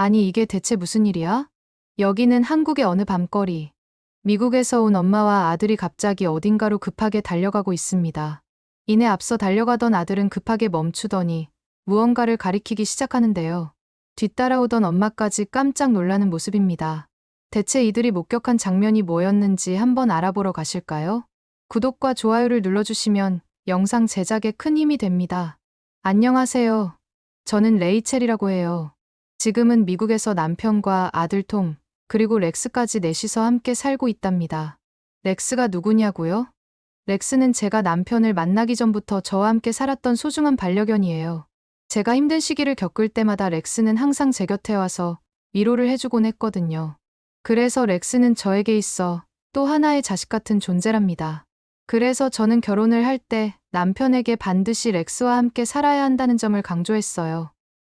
아니, 이게 대체 무슨 일이야? 여기는 한국의 어느 밤거리. 미국에서 온 엄마와 아들이 갑자기 어딘가로 급하게 달려가고 있습니다. 이내 앞서 달려가던 아들은 급하게 멈추더니 무언가를 가리키기 시작하는데요. 뒤따라오던 엄마까지 깜짝 놀라는 모습입니다. 대체 이들이 목격한 장면이 뭐였는지 한번 알아보러 가실까요? 구독과 좋아요를 눌러주시면 영상 제작에 큰 힘이 됩니다. 안녕하세요. 저는 레이첼이라고 해요. 지금은 미국에서 남편과 아들 톰, 그리고 렉스까지 넷이서 함께 살고 있답니다. 렉스가 누구냐고요? 렉스는 제가 남편을 만나기 전부터 저와 함께 살았던 소중한 반려견이에요. 제가 힘든 시기를 겪을 때마다 렉스는 항상 제 곁에 와서 위로를 해주곤 했거든요. 그래서 렉스는 저에게 있어 또 하나의 자식 같은 존재랍니다. 그래서 저는 결혼을 할 때 남편에게 반드시 렉스와 함께 살아야 한다는 점을 강조했어요.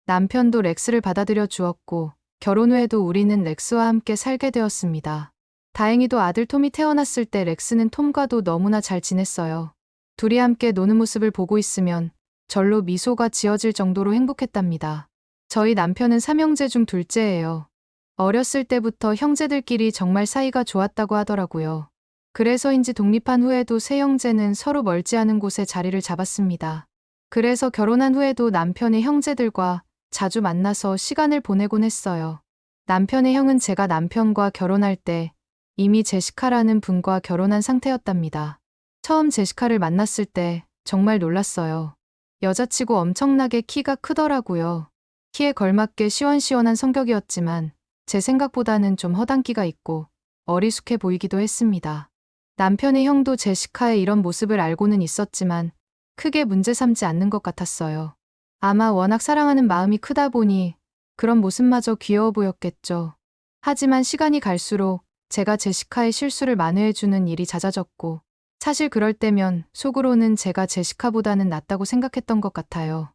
남편도 렉스를 받아들여 주었고 결혼 후에도 우리는 렉스와 함께 살게 되었습니다. 다행히도 아들 톰이 태어났을 때 렉스는 톰과도 너무나 잘 지냈어요. 둘이 함께 노는 모습을 보고 있으면 절로 미소가 지어질 정도로 행복했답니다. 저희 남편은 삼형제 중 둘째예요. 어렸을 때부터 형제들끼리 정말 사이가 좋았다고 하더라고요. 그래서인지 독립한 후에도 세 형제는 서로 멀지 않은 곳에 자리를 잡았습니다. 그래서 결혼한 후에도 남편의 형제들과 자주 만나서 시간을 보내곤 했어요. 남편의 형은 제가 남편과 결혼할 때 이미 제시카라는 분과 결혼한 상태였답니다. 처음 제시카를 만났을 때 정말 놀랐어요. 여자치고 엄청나게 키가 크더라고요. 키에 걸맞게 시원시원한 성격이었지만 제 생각보다는 좀 허당기가 있고 어리숙해 보이기도 했습니다. 남편의 형도 제시카의 이런 모습을 알고는 있었지만 크게 문제 삼지 않는 것 같았어요. 아마 워낙 사랑하는 마음이 크다 보니 그런 모습마저 귀여워 보였겠죠. 하지만 시간이 갈수록 제가 제시카의 실수를 만회해주는 일이 잦아졌고 사실 그럴 때면 속으로는 제가 제시카보다는 낫다고 생각했던 것 같아요.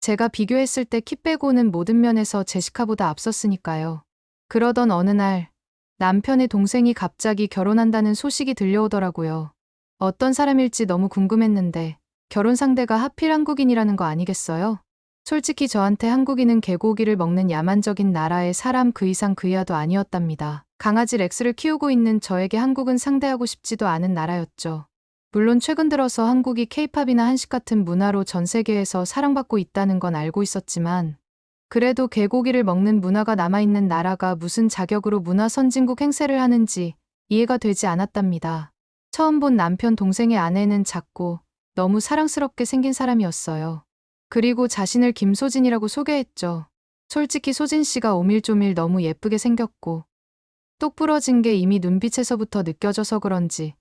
제가 비교했을 때 키 빼고는 모든 면에서 제시카보다 앞섰으니까요. 그러던 어느 날 남편의 동생이 갑자기 결혼한다는 소식이 들려오더라고요. 어떤 사람일지 너무 궁금했는데 결혼 상대가 하필 한국인이라는 거 아니겠어요? 솔직히 저한테 한국인은 개고기를 먹는 야만적인 나라의 사람 그 이상 그 이하도 아니었답니다. 강아지 렉스를 키우고 있는 저에게 한국은 상대하고 싶지도 않은 나라였죠. 물론 최근 들어서 한국이 케이팝이나 한식 같은 문화로 전 세계에서 사랑받고 있다는 건 알고 있었지만 그래도 개고기를 먹는 문화가 남아있는 나라가 무슨 자격으로 문화 선진국 행세를 하는지 이해가 되지 않았답니다. 처음 본 남편 동생의 아내는 작고 너무 사랑스럽게 생긴 사람이었어요. 그리고 자신을 김소진이라고 소개했죠. 솔직히 소진 씨가 오밀조밀 너무 예쁘게 생겼고 똑 부러진 게 이미 눈빛에서부터 느껴져서 그런지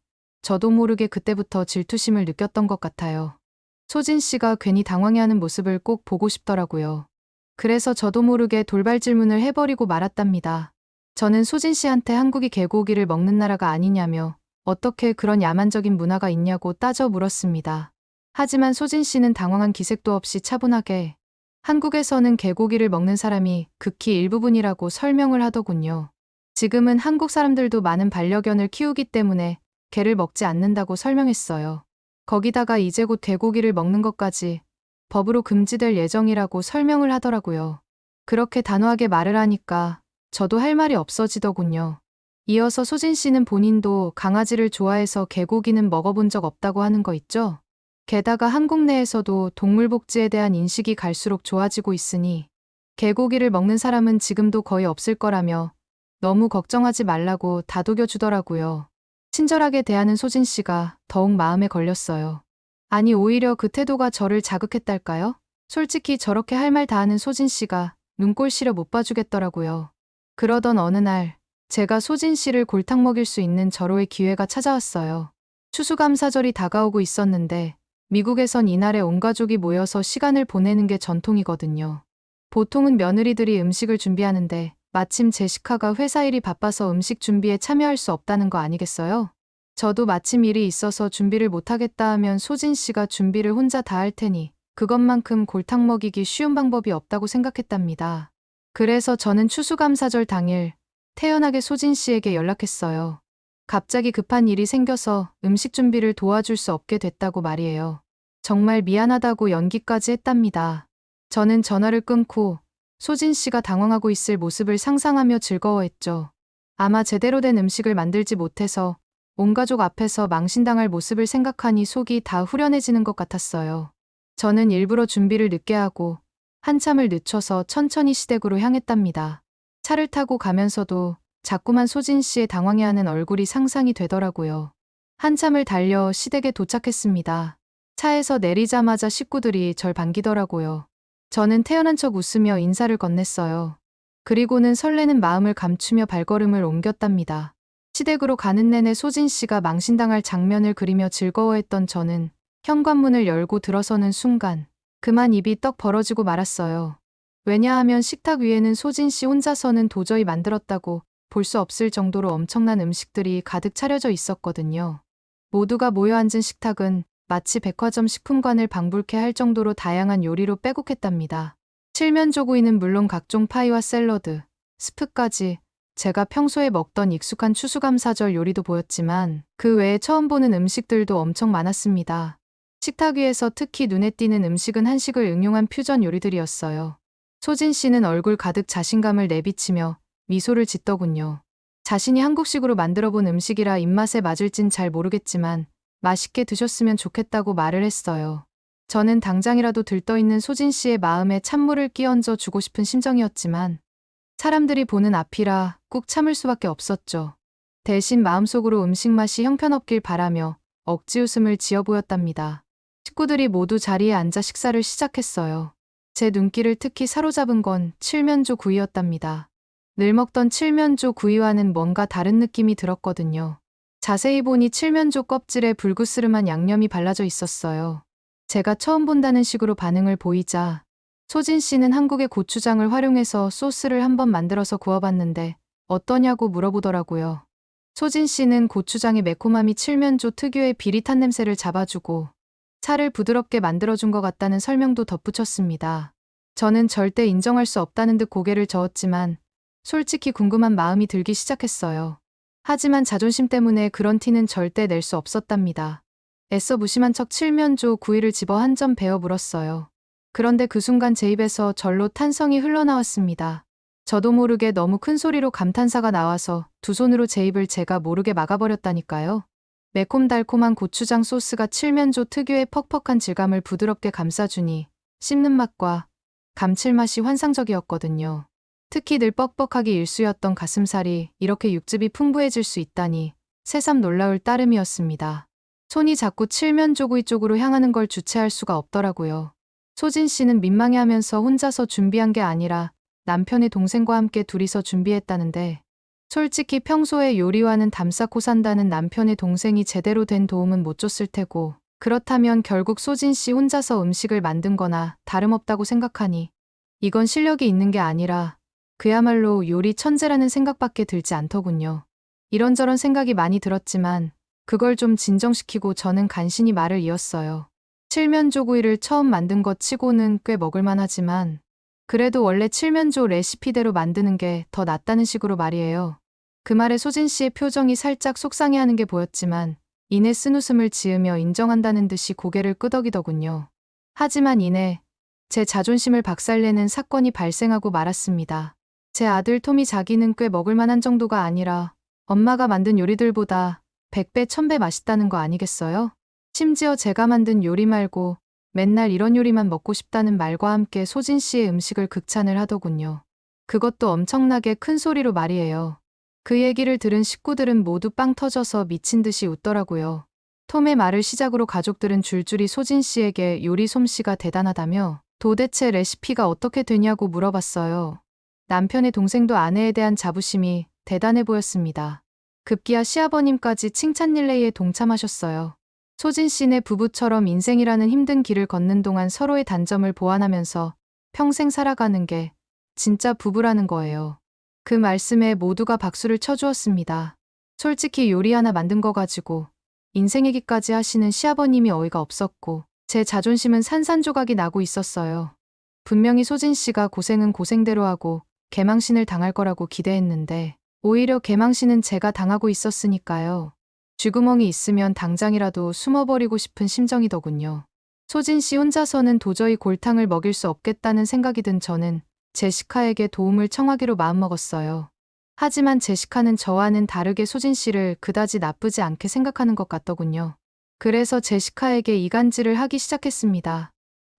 저도 모르게 그때부터 질투심을 느꼈던 것 같아요. 소진 씨가 괜히 당황해하는 모습을 꼭 보고 싶더라고요. 그래서 저도 모르게 돌발 질문을 해버리고 말았답니다. 저는 소진 씨한테 한국이 개고기를 먹는 나라가 아니냐며 어떻게 그런 야만적인 문화가 있냐고 따져 물었습니다. 하지만 소진 씨는 당황한 기색도 없이 차분하게 한국에서는 개고기를 먹는 사람이 극히 일부분이라고 설명을 하더군요. 지금은 한국 사람들도 많은 반려견을 키우기 때문에 개를 먹지 않는다고 설명했어요. 거기다가 이제 곧 개고기를 먹는 것까지 법으로 금지될 예정이라고 설명을 하더라고요. 그렇게 단호하게 말을 하니까 저도 할 말이 없어지더군요. 이어서 소진 씨는 본인도 강아지를 좋아해서 개고기는 먹어본 적 없다고 하는 거 있죠? 게다가 한국 내에서도 동물복지에 대한 인식이 갈수록 좋아지고 있으니 개고기를 먹는 사람은 지금도 거의 없을 거라며 너무 걱정하지 말라고 다독여 주더라고요. 친절하게 대하는 소진 씨가 더욱 마음에 걸렸어요. 아니 오히려 그 태도가 저를 자극했달까요? 솔직히 저렇게 할 말 다 하는 소진 씨가 눈꼴 시려 못 봐주겠더라고요. 그러던 어느 날 제가 소진 씨를 골탕 먹일 수 있는 절호의 기회가 찾아왔어요. 추수감사절이 다가오고 있었는데 미국에선 이날에 온 가족이 모여서 시간을 보내는 게 전통이거든요. 보통은 며느리들이 음식을 준비하는데 마침 제시카가 회사 일이 바빠서 음식 준비에 참여할 수 없다는 거 아니겠어요? 저도 마침 일이 있어서 준비를 못하겠다 하면 소진 씨가 준비를 혼자 다 할 테니 그것만큼 골탕 먹이기 쉬운 방법이 없다고 생각했답니다. 그래서 저는 추수감사절 당일 태연하게 소진 씨에게 연락했어요. 갑자기 급한 일이 생겨서 음식 준비를 도와줄 수 없게 됐다고 말이에요. 정말 미안하다고 연기까지 했답니다. 저는 전화를 끊고 소진 씨가 당황하고 있을 모습을 상상하며 즐거워했죠. 아마 제대로 된 음식을 만들지 못해서 온 가족 앞에서 망신당할 모습을 생각하니 속이 다 후련해지는 것 같았어요. 저는 일부러 준비를 늦게 하고 한참을 늦춰서 천천히 시댁으로 향했답니다. 차를 타고 가면서도 자꾸만 소진 씨의 당황해하는 얼굴이 상상이 되더라고요. 한참을 달려 시댁에 도착했습니다. 차에서 내리자마자 식구들이 절 반기더라고요. 저는 태연한 척 웃으며 인사를 건넸어요. 그리고는 설레는 마음을 감추며 발걸음을 옮겼답니다. 시댁으로 가는 내내 소진 씨가 망신당할 장면을 그리며 즐거워했던 저는 현관문을 열고 들어서는 순간 그만 입이 떡 벌어지고 말았어요. 왜냐하면 식탁 위에는 소진 씨 혼자서는 도저히 만들었다고 볼 수 없을 정도로 엄청난 음식들이 가득 차려져 있었거든요. 모두가 모여 앉은 식탁은 마치 백화점 식품관을 방불케 할 정도로 다양한 요리로 빼곡했답니다. 칠면조구이는 물론 각종 파이와 샐러드, 스프까지 제가 평소에 먹던 익숙한 추수감사절 요리도 보였지만 그 외에 처음 보는 음식들도 엄청 많았습니다. 식탁 위에서 특히 눈에 띄는 음식은 한식을 응용한 퓨전 요리들이었어요. 소진 씨는 얼굴 가득 자신감을 내비치며 미소를 짓더군요. 자신이 한국식으로 만들어 본 음식이라 입맛에 맞을진 잘 모르겠지만 맛있게 드셨으면 좋겠다고 말을 했어요. 저는 당장이라도 들떠있는 소진 씨의 마음에 찬물을 끼얹어 주고 싶은 심정이었지만 사람들이 보는 앞이라 꾹 참을 수밖에 없었죠. 대신 마음속으로 음식 맛이 형편없길 바라며 억지 웃음을 지어 보였답니다. 식구들이 모두 자리에 앉아 식사를 시작했어요. 제 눈길을 특히 사로잡은 건 칠면조 구이였답니다. 늘 먹던 칠면조 구이와는 뭔가 다른 느낌이 들었거든요. 자세히 보니 칠면조 껍질에 불그스름한 양념이 발라져 있었어요. 제가 처음 본다는 식으로 반응을 보이자 소진 씨는 한국의 고추장을 활용해서 소스를 한번 만들어서 구워봤는데 어떠냐고 물어보더라고요. 소진 씨는 고추장의 매콤함이 칠면조 특유의 비릿한 냄새를 잡아주고 차를 부드럽게 만들어준 것 같다는 설명도 덧붙였습니다. 저는 절대 인정할 수 없다는 듯 고개를 저었지만 솔직히 궁금한 마음이 들기 시작했어요. 하지만 자존심 때문에 그런 티는 절대 낼 수 없었답니다. 애써 무심한 척 칠면조 구이를 집어 한 점 베어 물었어요. 그런데 그 순간 제 입에서 절로 탄성이 흘러나왔습니다. 저도 모르게 너무 큰 소리로 감탄사가 나와서 두 손으로 제 입을 제가 모르게 막아버렸다니까요. 매콤달콤한 고추장 소스가 칠면조 특유의 퍽퍽한 질감을 부드럽게 감싸주니 씹는 맛과 감칠맛이 환상적이었거든요. 특히 늘 뻑뻑하기 일쑤였던 가슴살이 이렇게 육즙이 풍부해질 수 있다니 새삼 놀라울 따름이었습니다. 손이 자꾸 칠면조구이 쪽으로 향하는 걸 주체할 수가 없더라고요. 소진 씨는 민망해하면서 혼자서 준비한 게 아니라 남편의 동생과 함께 둘이서 준비했다는데 솔직히 평소에 요리와는 담쌓고 산다는 남편의 동생이 제대로 된 도움은 못 줬을 테고 그렇다면 결국 소진 씨 혼자서 음식을 만든 거나 다름없다고 생각하니 이건 실력이 있는 게 아니라 그야말로 요리 천재라는 생각밖에 들지 않더군요. 이런저런 생각이 많이 들었지만 그걸 좀 진정시키고 저는 간신히 말을 이었어요. 칠면조구이를 처음 만든 것 치고는 꽤 먹을만 하지만 그래도 원래 칠면조 레시피대로 만드는 게 더 낫다는 식으로 말이에요. 그 말에 소진 씨의 표정이 살짝 속상해하는 게 보였지만 이내 쓴웃음을 지으며 인정한다는 듯이 고개를 끄덕이더군요. 하지만 이내 제 자존심을 박살내는 사건이 발생하고 말았습니다. 제 아들 톰이 자기는 꽤 먹을만한 정도가 아니라 엄마가 만든 요리들보다 100배, 1000배 맛있다는 거 아니겠어요? 심지어 제가 만든 요리 말고 맨날 이런 요리만 먹고 싶다는 말과 함께 소진 씨의 음식을 극찬을 하더군요. 그것도 엄청나게 큰 소리로 말이에요. 그 얘기를 들은 식구들은 모두 빵 터져서 미친 듯이 웃더라고요. 톰의 말을 시작으로 가족들은 줄줄이 소진 씨에게 요리 솜씨가 대단하다며 도대체 레시피가 어떻게 되냐고 물어봤어요. 남편의 동생도 아내에 대한 자부심이 대단해 보였습니다. 급기야 시아버님까지 칭찬 릴레이에 동참하셨어요. 소진 씨네 부부처럼 인생이라는 힘든 길을 걷는 동안 서로의 단점을 보완하면서 평생 살아가는 게 진짜 부부라는 거예요. 그 말씀에 모두가 박수를 쳐주었습니다. 솔직히 요리 하나 만든 거 가지고 인생 얘기까지 하시는 시아버님이 어이가 없었고 제 자존심은 산산조각이 나고 있었어요. 분명히 소진 씨가 고생은 고생대로 하고 개망신을 당할 거라고 기대했는데 오히려 개망신은 제가 당하고 있었으니까요. 쥐구멍이 있으면 당장이라도 숨어버리고 싶은 심정이더군요. 소진 씨 혼자서는 도저히 골탕을 먹일 수 없겠다는 생각이 든 저는 제시카에게 도움을 청하기로 마음먹었어요. 하지만 제시카는 저와는 다르게 소진 씨를 그다지 나쁘지 않게 생각하는 것 같더군요. 그래서 제시카에게 이간질을 하기 시작했습니다.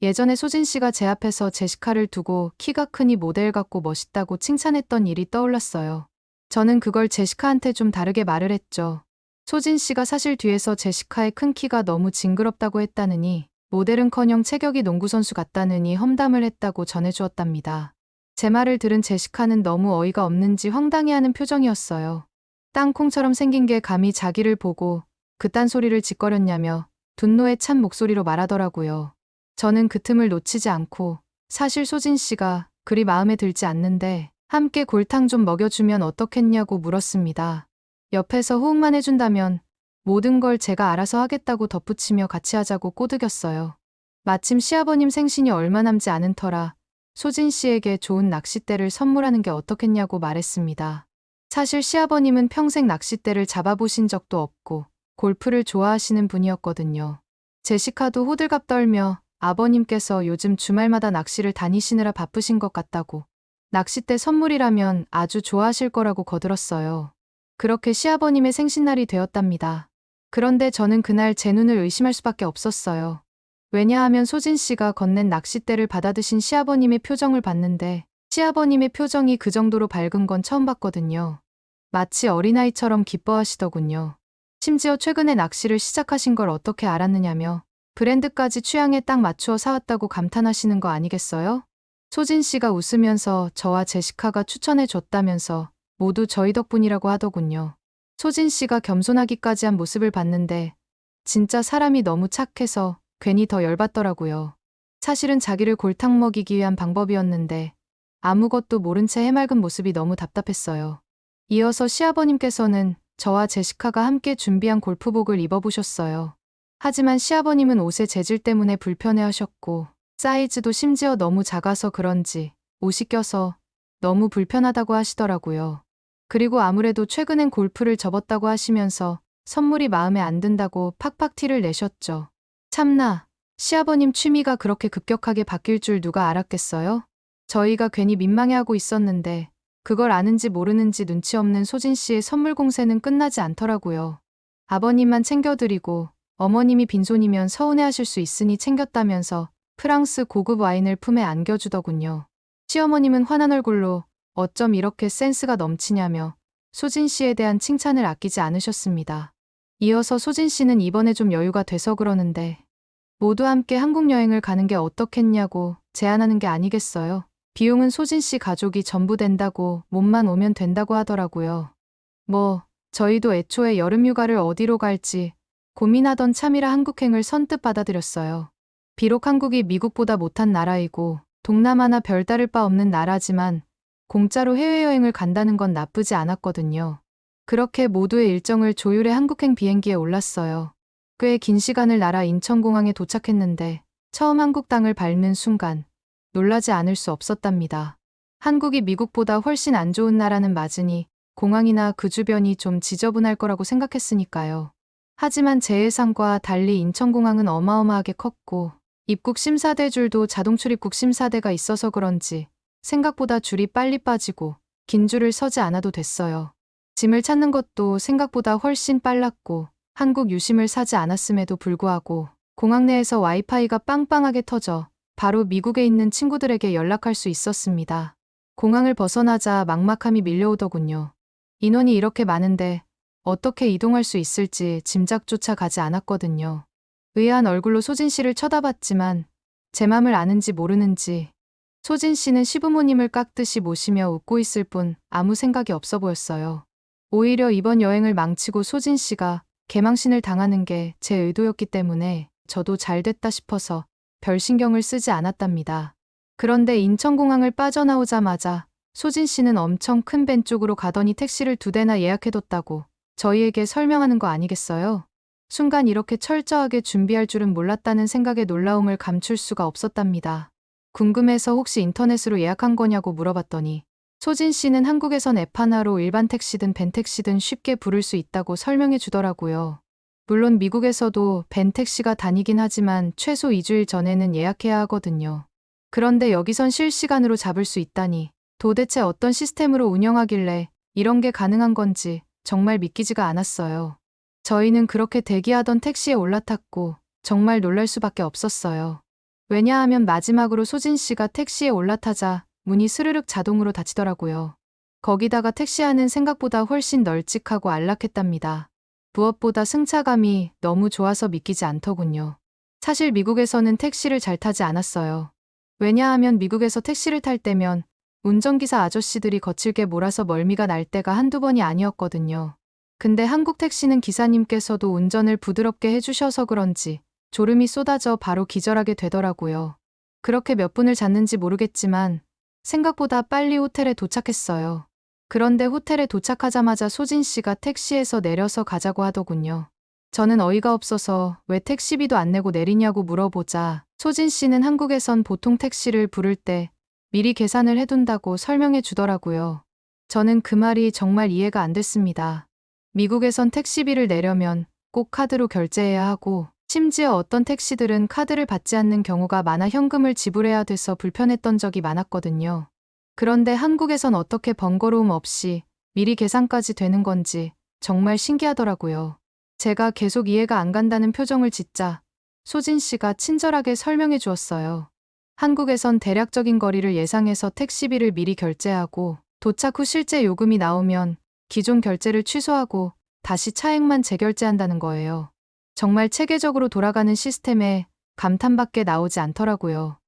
예전에 소진 씨가 제 앞에서 제시카를 두고 키가 크니 모델 같고 멋있다고 칭찬했던 일이 떠올랐어요. 저는 그걸 제시카한테 좀 다르게 말을 했죠. 소진 씨가 사실 뒤에서 제시카의 큰 키가 너무 징그럽다고 했다느니 모델은커녕 체격이 농구선수 같다느니 험담을 했다고 전해주었답니다. 제 말을 들은 제시카는 너무 어이가 없는지 황당해하는 표정이었어요. 땅콩처럼 생긴 게 감히 자기를 보고 그딴 소리를 짓거렸냐며 분노에 찬 목소리로 말하더라고요. 저는 그 틈을 놓치지 않고 사실 소진 씨가 그리 마음에 들지 않는데 함께 골탕 좀 먹여주면 어떻겠냐고 물었습니다. 옆에서 호응만 해준다면 모든 걸 제가 알아서 하겠다고 덧붙이며 같이 하자고 꼬드겼어요. 마침 시아버님 생신이 얼마 남지 않은 터라 소진 씨에게 좋은 낚싯대를 선물하는 게 어떻겠냐고 말했습니다. 사실 시아버님은 평생 낚싯대를 잡아보신 적도 없고 골프를 좋아하시는 분이었거든요. 제시카도 호들갑 떨며 아버님께서 요즘 주말마다 낚시를 다니시느라 바쁘신 것 같다고 낚싯대 선물이라면 아주 좋아하실 거라고 거들었어요. 그렇게 시아버님의 생신날이 되었답니다. 그런데 저는 그날 제 눈을 의심할 수밖에 없었어요. 왜냐하면 소진 씨가 건넨 낚싯대를 받아드신 시아버님의 표정을 봤는데 시아버님의 표정이 그 정도로 밝은 건 처음 봤거든요. 마치 어린아이처럼 기뻐하시더군요. 심지어 최근에 낚시를 시작하신 걸 어떻게 알았느냐며 브랜드까지 취향에 딱 맞추어 사왔다고 감탄하시는 거 아니겠어요? 소진 씨가 웃으면서 저와 제시카가 추천해 줬다면서 모두 저희 덕분이라고 하더군요. 소진 씨가 겸손하기까지 한 모습을 봤는데 진짜 사람이 너무 착해서 괜히 더 열받더라고요. 사실은 자기를 골탕 먹이기 위한 방법이었는데 아무것도 모른 채 해맑은 모습이 너무 답답했어요. 이어서 시아버님께서는 저와 제시카가 함께 준비한 골프복을 입어보셨어요. 하지만 시아버님은 옷의 재질 때문에 불편해하셨고 사이즈도 심지어 너무 작아서 그런지 옷이 껴서 너무 불편하다고 하시더라고요. 그리고 아무래도 최근엔 골프를 접었다고 하시면서 선물이 마음에 안 든다고 팍팍 티를 내셨죠. 참나, 시아버님 취미가 그렇게 급격하게 바뀔 줄 누가 알았겠어요? 저희가 괜히 민망해하고 있었는데 그걸 아는지 모르는지 눈치 없는 소진 씨의 선물 공세는 끝나지 않더라고요. 아버님만 챙겨드리고 어머님이 빈손이면 서운해하실 수 있으니 챙겼다면서 프랑스 고급 와인을 품에 안겨주더군요. 시어머님은 화난 얼굴로 어쩜 이렇게 센스가 넘치냐며 소진 씨에 대한 칭찬을 아끼지 않으셨습니다. 이어서 소진 씨는 이번에 좀 여유가 돼서 그러는데 모두 함께 한국 여행을 가는 게 어떻겠냐고 제안하는 게 아니겠어요? 비용은 소진 씨 가족이 전부 된다고 몸만 오면 된다고 하더라고요. 저희도 애초에 여름휴가를 어디로 갈지 고민하던 참이라 한국행을 선뜻 받아들였어요. 비록 한국이 미국보다 못한 나라이고 동남아나 별다를 바 없는 나라지만 공짜로 해외여행을 간다는 건 나쁘지 않았거든요. 그렇게 모두의 일정을 조율해 한국행 비행기에 올랐어요. 꽤 긴 시간을 날아 인천공항에 도착했는데 처음 한국 땅을 밟는 순간 놀라지 않을 수 없었답니다. 한국이 미국보다 훨씬 안 좋은 나라는 맞으니 공항이나 그 주변이 좀 지저분할 거라고 생각했으니까요. 하지만 제 예상과 달리 인천공항은 어마어마하게 컸고 입국 심사대 줄도 자동 출입국 심사대가 있어서 그런지 생각보다 줄이 빨리 빠지고 긴 줄을 서지 않아도 됐어요. 짐을 찾는 것도 생각보다 훨씬 빨랐고 한국 유심을 사지 않았음에도 불구하고 공항 내에서 와이파이가 빵빵하게 터져 바로 미국에 있는 친구들에게 연락할 수 있었습니다. 공항을 벗어나자 막막함이 밀려오더군요. 인원이 이렇게 많은데 어떻게 이동할 수 있을지 짐작조차 가지 않았거든요. 의아한 얼굴로 소진 씨를 쳐다봤지만 제 맘을 아는지 모르는지 소진 씨는 시부모님을 깎듯이 모시며 웃고 있을 뿐 아무 생각이 없어 보였어요. 오히려 이번 여행을 망치고 소진 씨가 개망신을 당하는 게 제 의도였기 때문에 저도 잘 됐다 싶어서 별 신경을 쓰지 않았답니다. 그런데 인천공항을 빠져나오자마자 소진 씨는 엄청 큰 밴 쪽으로 가더니 택시를 2대나 예약해뒀다고 저희에게 설명하는 거 아니겠어요? 순간 이렇게 철저하게 준비할 줄은 몰랐다는 생각에 놀라움을 감출 수가 없었답니다. 궁금해서 혹시 인터넷으로 예약한 거냐고 물어봤더니 소진 씨는 한국에선 앱 하나로 일반 택시든 밴 택시든 쉽게 부를 수 있다고 설명해 주더라고요. 물론 미국에서도 밴 택시가 다니긴 하지만 최소 2주일 전에는 예약해야 하거든요. 그런데 여기선 실시간으로 잡을 수 있다니 도대체 어떤 시스템으로 운영하길래 이런 게 가능한 건지 정말 믿기지가 않았어요. 저희는 그렇게 대기하던 택시에 올라탔고 정말 놀랄 수밖에 없었어요. 왜냐하면 마지막으로 소진 씨가 택시에 올라타자 문이 스르륵 자동으로 닫히더라고요. 거기다가 택시 안은 생각보다 훨씬 널찍하고 안락했답니다. 무엇보다 승차감이 너무 좋아서 믿기지 않더군요. 사실 미국에서는 택시를 잘 타지 않았어요. 왜냐하면 미국에서 택시를 탈 때면 운전기사 아저씨들이 거칠게 몰아서 멀미가 날 때가 한두 번이 아니었거든요. 근데 한국 택시는 기사님께서도 운전을 부드럽게 해주셔서 그런지 졸음이 쏟아져 바로 기절하게 되더라고요. 그렇게 몇 분을 잤는지 모르겠지만 생각보다 빨리 호텔에 도착했어요. 그런데 호텔에 도착하자마자 소진 씨가 택시에서 내려서 가자고 하더군요. 저는 어이가 없어서 왜 택시비도 안 내고 내리냐고 물어보자 소진 씨는 한국에선 보통 택시를 부를 때 미리 계산을 해둔다고 설명해 주더라고요. 저는 그 말이 정말 이해가 안 됐습니다. 미국에선 택시비를 내려면 꼭 카드로 결제해야 하고 심지어 어떤 택시들은 카드를 받지 않는 경우가 많아 현금을 지불해야 돼서 불편했던 적이 많았거든요. 그런데 한국에선 어떻게 번거로움 없이 미리 계산까지 되는 건지 정말 신기하더라고요. 제가 계속 이해가 안 간다는 표정을 짓자 소진 씨가 친절하게 설명해 주었어요. 한국에선 대략적인 거리를 예상해서 택시비를 미리 결제하고 도착 후 실제 요금이 나오면 기존 결제를 취소하고 다시 차액만 재결제한다는 거예요. 정말 체계적으로 돌아가는 시스템에 감탄밖에 나오지 않더라고요.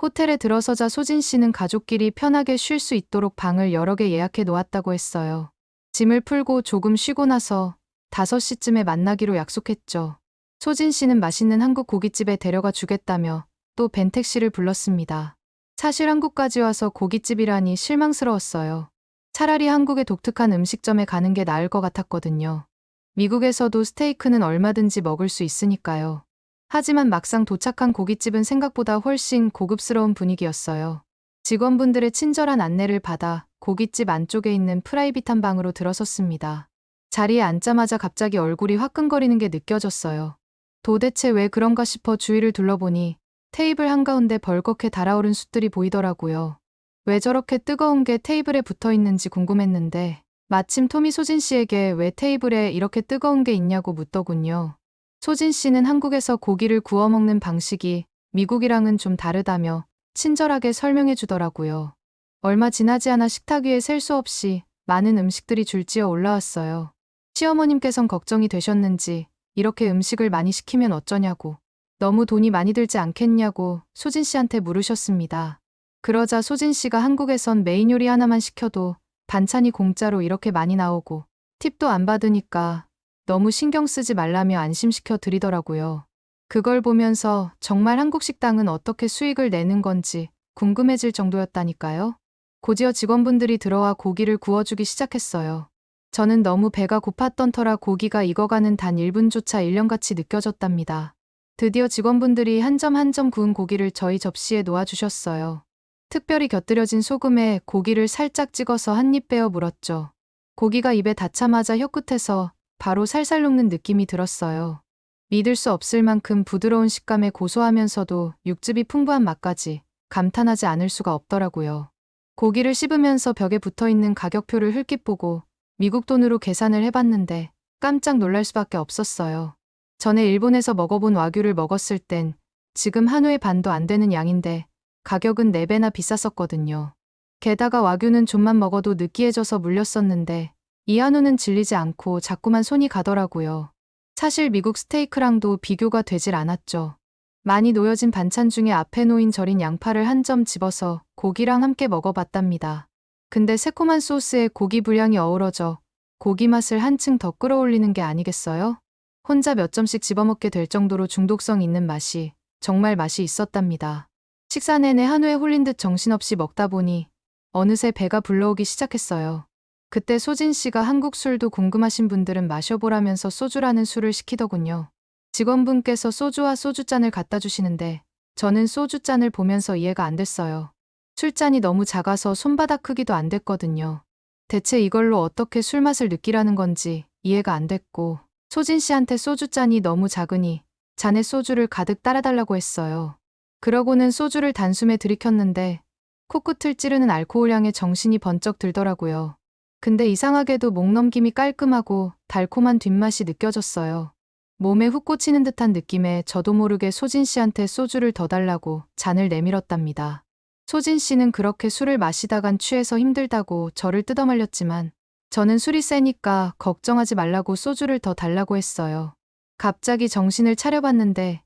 호텔에 들어서자 소진 씨는 가족끼리 편하게 쉴 수 있도록 방을 여러 개 예약해 놓았다고 했어요. 짐을 풀고 조금 쉬고 나서 5시쯤에 만나기로 약속했죠. 소진 씨는 맛있는 한국 고깃집에 데려가 주겠다며 또 벤택시를 불렀습니다. 사실 한국까지 와서 고깃집이라니 실망스러웠어요. 차라리 한국의 독특한 음식점에 가는 게 나을 것 같았거든요. 미국에서도 스테이크는 얼마든지 먹을 수 있으니까요. 하지만 막상 도착한 고깃집은 생각보다 훨씬 고급스러운 분위기였어요. 직원분들의 친절한 안내를 받아 고깃집 안쪽에 있는 프라이빗한 방으로 들어섰습니다. 자리에 앉자마자 갑자기 얼굴이 화끈거리는 게 느껴졌어요. 도대체 왜 그런가 싶어 주위를 둘러보니 테이블 한가운데 벌겋게 달아오른 숯들이 보이더라고요. 왜 저렇게 뜨거운 게 테이블에 붙어 있는지 궁금했는데 마침 톰이 소진 씨에게 왜 테이블에 이렇게 뜨거운 게 있냐고 묻더군요. 소진 씨는 한국에서 고기를 구워 먹는 방식이 미국이랑은 좀 다르다며 친절하게 설명해 주더라고요. 얼마 지나지 않아 식탁 위에 셀 수 없이 많은 음식들이 줄지어 올라왔어요. 시어머님께선 걱정이 되셨는지 이렇게 음식을 많이 시키면 어쩌냐고 너무 돈이 많이 들지 않겠냐고 소진 씨한테 물으셨습니다. 그러자 소진 씨가 한국에선 메인 요리 하나만 시켜도 반찬이 공짜로 이렇게 많이 나오고 팁도 안 받으니까 너무 신경 쓰지 말라며 안심시켜 드리더라고요. 그걸 보면서 정말 한국 식당은 어떻게 수익을 내는 건지 궁금해질 정도였다니까요. 곧이어 직원분들이 들어와 고기를 구워주기 시작했어요. 저는 너무 배가 고팠던 터라 고기가 익어가는 단 1분조차 1년같이 느껴졌답니다. 드디어 직원분들이 한 점 한 점 구운 고기를 저희 접시에 놓아주셨어요. 특별히 곁들여진 소금에 고기를 살짝 찍어서 한 입 베어 물었죠. 고기가 입에 닿자마자 혀끝에서 바로 살살 녹는 느낌이 들었어요. 믿을 수 없을 만큼 부드러운 식감에 고소하면서도 육즙이 풍부한 맛까지 감탄하지 않을 수가 없더라고요. 고기를 씹으면서 벽에 붙어있는 가격표를 흘낏 보고 미국 돈으로 계산을 해봤는데 깜짝 놀랄 수밖에 없었어요. 전에 일본에서 먹어본 와규를 먹었을 땐 지금 한우의 반도 안 되는 양인데 가격은 4배나 비쌌었거든요. 게다가 와규는 좀만 먹어도 느끼해져서 물렸었는데 이 한우는 질리지 않고 자꾸만 손이 가더라고요. 사실 미국 스테이크랑도 비교가 되질 않았죠. 많이 놓여진 반찬 중에 앞에 놓인 절인 양파를 한 점 집어서 고기랑 함께 먹어봤답니다. 근데 새콤한 소스에 고기 분량이 어우러져 고기 맛을 한층 더 끌어올리는 게 아니겠어요? 혼자 몇 점씩 집어먹게 될 정도로 중독성 있는 맛이 정말 맛이 있었답니다. 식사 내내 한우에 홀린 듯 정신없이 먹다 보니 어느새 배가 불러오기 시작했어요. 그때 소진 씨가 한국 술도 궁금하신 분들은 마셔보라면서 소주라는 술을 시키더군요. 직원분께서 소주와 소주잔을 갖다 주시는데 저는 소주잔을 보면서 이해가 안 됐어요. 술잔이 너무 작아서 손바닥 크기도 안 됐거든요. 대체 이걸로 어떻게 술맛을 느끼라는 건지 이해가 안 됐고 소진 씨한테 소주잔이 너무 작으니 잔에 소주를 가득 따라달라고 했어요. 그러고는 소주를 단숨에 들이켰는데 코끝을 찌르는 알코올 향에 정신이 번쩍 들더라고요. 근데 이상하게도 목 넘김이 깔끔하고 달콤한 뒷맛이 느껴졌어요. 몸에 훅 꽂히는 듯한 느낌에 저도 모르게 소진 씨한테 소주를 더 달라고 잔을 내밀었답니다. 소진 씨는 그렇게 술을 마시다간 취해서 힘들다고 저를 뜯어말렸지만 저는 술이 세니까 걱정하지 말라고 소주를 더 달라고 했어요. 갑자기 정신을 차려봤는데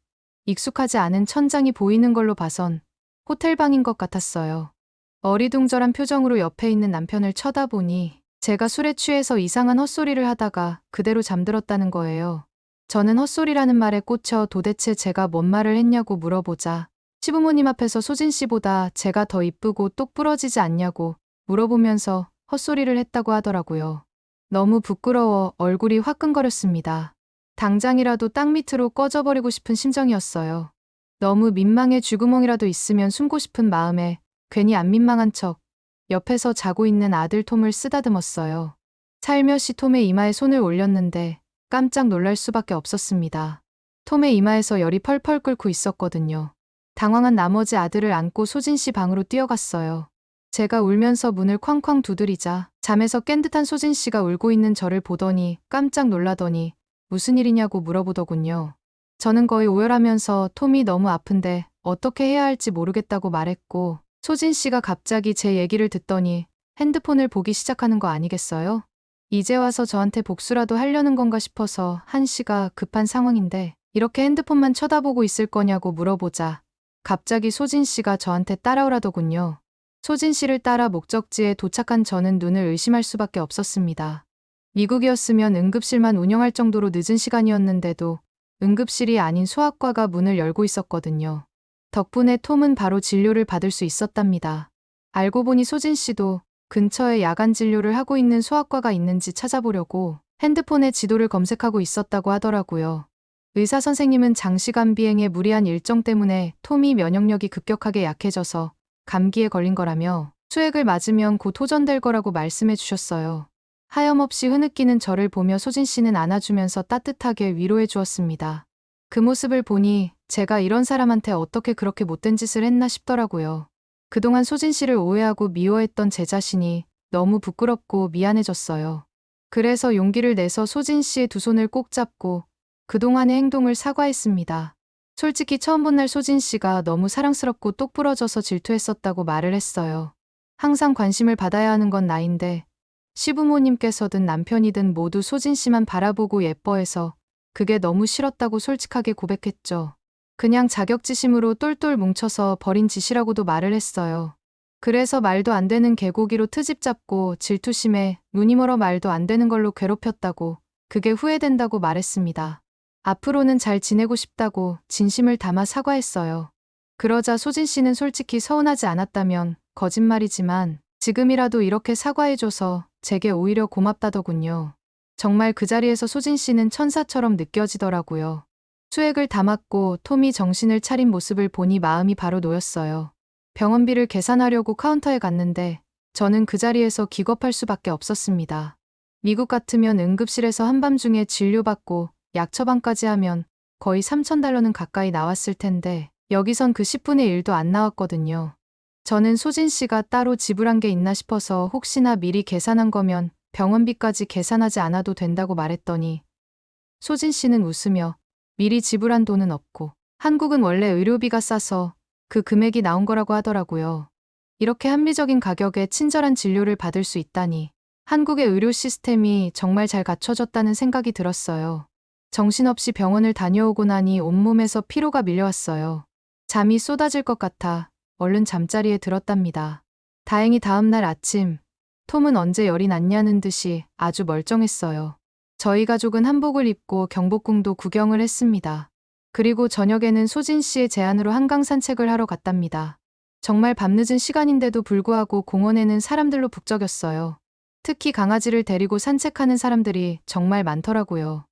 익숙하지 않은 천장이 보이는 걸로 봐선 호텔방인 것 같았어요. 어리둥절한 표정으로 옆에 있는 남편을 쳐다보니 제가 술에 취해서 이상한 헛소리를 하다가 그대로 잠들었다는 거예요. 저는 헛소리라는 말에 꽂혀 도대체 제가 뭔 말을 했냐고 물어보자 시부모님 앞에서 소진 씨보다 제가 더 이쁘고 똑 부러지지 않냐고 물어보면서 헛소리를 했다고 하더라고요. 너무 부끄러워 얼굴이 화끈거렸습니다. 당장이라도 땅 밑으로 꺼져버리고 싶은 심정이었어요. 너무 민망해 쥐구멍이라도 있으면 숨고 싶은 마음에 괜히 안 민망한 척 옆에서 자고 있는 아들 톰을 쓰다듬었어요. 살며시 톰의 이마에 손을 올렸는데 깜짝 놀랄 수밖에 없었습니다. 톰의 이마에서 열이 펄펄 끓고 있었거든요. 당황한 나머지 아들을 안고 소진 씨 방으로 뛰어갔어요. 제가 울면서 문을 쾅쾅 두드리자 잠에서 깬 듯한 소진 씨가 울고 있는 저를 보더니 깜짝 놀라더니 무슨 일이냐고 물어보더군요. 저는 거의 오열하면서 톰이 너무 아픈데 어떻게 해야 할지 모르겠다고 말했고 소진 씨가 갑자기 제 얘기를 듣더니 핸드폰을 보기 시작하는 거 아니겠어요? 이제 와서 저한테 복수라도 하려는 건가 싶어서 한시가 급한 상황인데 이렇게 핸드폰만 쳐다보고 있을 거냐고 물어보자 갑자기 소진 씨가 저한테 따라오라더군요. 소진 씨를 따라 목적지에 도착한 저는 눈을 의심할 수밖에 없었습니다. 미국이었으면 응급실만 운영할 정도로 늦은 시간이었는데도 응급실이 아닌 소아과가 문을 열고 있었거든요. 덕분에 톰은 바로 진료를 받을 수 있었답니다. 알고 보니 소진 씨도 근처에 야간 진료를 하고 있는 소아과가 있는지 찾아보려고 핸드폰에 지도를 검색하고 있었다고 하더라고요. 의사 선생님은 장시간 비행의 무리한 일정 때문에 톰이 면역력이 급격하게 약해져서 감기에 걸린 거라며 수액을 맞으면 곧 호전될 거라고 말씀해 주셨어요. 하염없이 흐느끼는 저를 보며 소진 씨는 안아주면서 따뜻하게 위로해 주었습니다. 그 모습을 보니 제가 이런 사람한테 어떻게 그렇게 못된 짓을 했나 싶더라고요. 그동안 소진 씨를 오해하고 미워했던 제 자신이 너무 부끄럽고 미안해졌어요. 그래서 용기를 내서 소진 씨의 두 손을 꼭 잡고 그동안의 행동을 사과했습니다. 솔직히 처음 본 날 소진 씨가 너무 사랑스럽고 똑 부러져서 질투했었다고 말을 했어요. 항상 관심을 받아야 하는 건 나인데 시부모님께서든 남편이든 모두 소진 씨만 바라보고 예뻐해서 그게 너무 싫었다고 솔직하게 고백했죠. 그냥 자격지심으로 똘똘 뭉쳐서 버린 짓이라고도 말을 했어요. 그래서 말도 안 되는 개고기로 트집 잡고 질투심에 눈이 멀어 말도 안 되는 걸로 괴롭혔다고 그게 후회된다고 말했습니다. 앞으로는 잘 지내고 싶다고 진심을 담아 사과했어요. 그러자 소진 씨는 솔직히 서운하지 않았다면 거짓말이지만 지금이라도 이렇게 사과해줘서 제게 오히려 고맙다더군요. 정말 그 자리에서 소진 씨는 천사처럼 느껴지더라고요. 수액을 담았고 톰이 정신을 차린 모습을 보니 마음이 바로 놓였어요. 병원비를 계산하려고 카운터에 갔는데 저는 그 자리에서 기겁할 수밖에 없었습니다. 미국 같으면 응급실에서 한밤중에 진료받고 약 처방까지 하면 거의 3,000달러는 가까이 나왔을 텐데 여기선 그 10분의 1도 안 나왔거든요. 저는 소진 씨가 따로 지불한 게 있나 싶어서 혹시나 미리 계산한 거면 병원비까지 계산하지 않아도 된다고 말했더니 소진 씨는 웃으며 미리 지불한 돈은 없고 한국은 원래 의료비가 싸서 그 금액이 나온 거라고 하더라고요. 이렇게 합리적인 가격에 친절한 진료를 받을 수 있다니 한국의 의료 시스템이 정말 잘 갖춰졌다는 생각이 들었어요. 정신없이 병원을 다녀오고 나니 온몸에서 피로가 밀려왔어요. 잠이 쏟아질 것 같아 얼른 잠자리에 들었답니다. 다행히 다음날 아침 톰은 언제 열이 났냐는 듯이 아주 멀쩡했어요. 저희 가족은 한복을 입고 경복궁도 구경을 했습니다. 그리고 저녁에는 소진 씨의 제안으로 한강 산책을 하러 갔답니다. 정말 밤늦은 시간인데도 불구하고 공원에는 사람들로 북적였어요. 특히 강아지를 데리고 산책하는 사람들이 정말 많더라고요.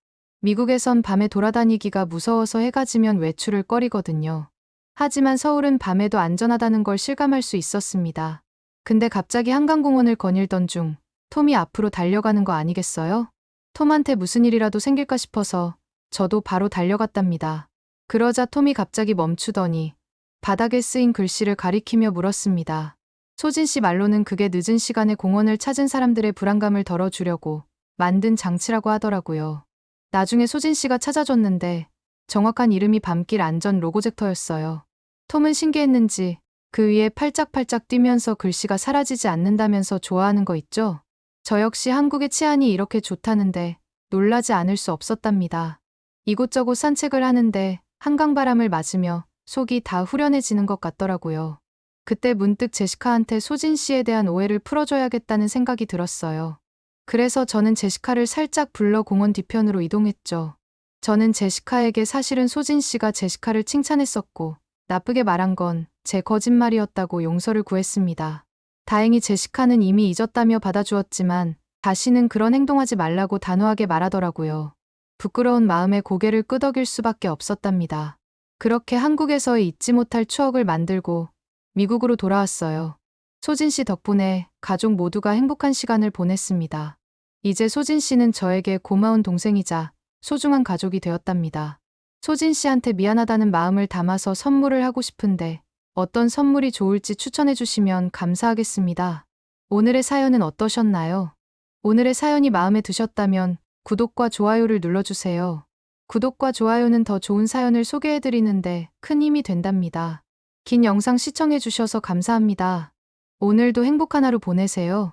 미국에선 밤에 돌아다니기가 무서워서 해가 지면 외출을 꺼리거든요. 하지만 서울은 밤에도 안전하다는 걸 실감할 수 있었습니다. 근데 갑자기 한강공원을 거닐던 중 톰이 앞으로 달려가는 거 아니겠어요? 톰한테 무슨 일이라도 생길까 싶어서 저도 바로 달려갔답니다. 그러자 톰이 갑자기 멈추더니 바닥에 쓰인 글씨를 가리키며 물었습니다. 소진 씨 말로는 그게 늦은 시간에 공원을 찾은 사람들의 불안감을 덜어주려고 만든 장치라고 하더라고요. 나중에 소진 씨가 찾아줬는데 정확한 이름이 밤길 안전 로고젝터였어요. 톰은 신기했는지 그 위에 팔짝팔짝 뛰면서 글씨가 사라지지 않는다면서 좋아하는 거 있죠? 저 역시 한국의 치안이 이렇게 좋다는데 놀라지 않을 수 없었답니다. 이곳저곳 산책을 하는데 한강바람을 맞으며 속이 다 후련해지는 것 같더라고요. 그때 문득 제시카한테 소진 씨에 대한 오해를 풀어줘야겠다는 생각이 들었어요. 그래서 저는 제시카를 살짝 불러 공원 뒤편으로 이동했죠. 저는 제시카에게 사실은 소진 씨가 제시카를 칭찬했었고 나쁘게 말한 건 제 거짓말이었다고 용서를 구했습니다. 다행히 제시카는 이미 잊었다며 받아주었지만 다시는 그런 행동하지 말라고 단호하게 말하더라고요. 부끄러운 마음에 고개를 끄덕일 수밖에 없었답니다. 그렇게 한국에서의 잊지 못할 추억을 만들고 미국으로 돌아왔어요. 소진 씨 덕분에 가족 모두가 행복한 시간을 보냈습니다. 이제 소진 씨는 저에게 고마운 동생이자 소중한 가족이 되었답니다. 소진 씨한테 미안하다는 마음을 담아서 선물을 하고 싶은데 어떤 선물이 좋을지 추천해 주시면 감사하겠습니다. 오늘의 사연은 어떠셨나요? 오늘의 사연이 마음에 드셨다면 구독과 좋아요를 눌러주세요. 구독과 좋아요는 더 좋은 사연을 소개해 드리는데 큰 힘이 된답니다. 긴 영상 시청해 주셔서 감사합니다. 오늘도 행복한 하루 보내세요.